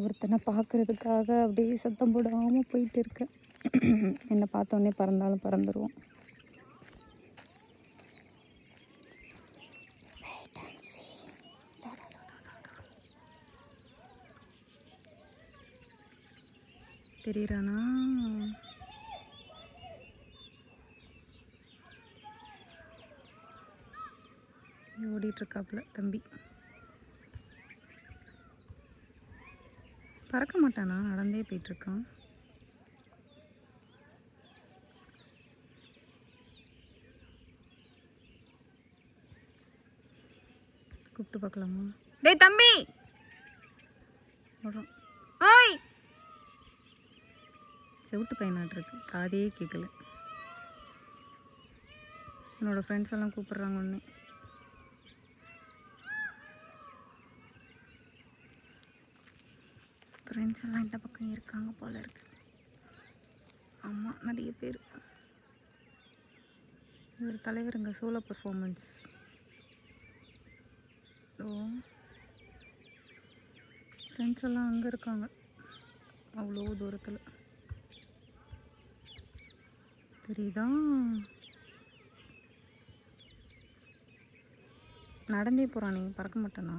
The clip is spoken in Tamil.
ஒருத்தனை பார்க்குறதுக்காக அப்படியே சத்தம் போடாமல் போயிட்டு இருக்கேன். என்னை பார்த்தோன்னே பறந்தாலும் பறந்துடுவோம். தெரியுறானா? ஓடிட்டுருக்காப்புல தம்பி. பறக்க மாட்டானா? நடந்தே போயிட்டுருக்கான். கூப்பிட்டு பார்க்கலாமா? டேய் தம்பி, ஓடுறோம். ஓய், செவிட்டு பையனாட்டிருக்கு, காதே கேட்கல. என்னோடய ஃப்ரெண்ட்ஸ் எல்லாம் கூப்பிட்றாங்க ஒன்று. ஃப்ரெண்ட்ஸ் எல்லாம் இந்த பக்கம் இருக்காங்க போல இருக்கு. ஆமாம், நிறைய பேர். இவர் தலைவருங்க, சோலோ பர்ஃபார்மன்ஸ். ஓ, ஃப்ரெண்ட்ஸ் எல்லாம் அங்கே இருக்காங்க, அவ்வளோ தூரத்தில். தெரியுதா? நடந்தே போகிறானே, பறக்க மாட்டானா?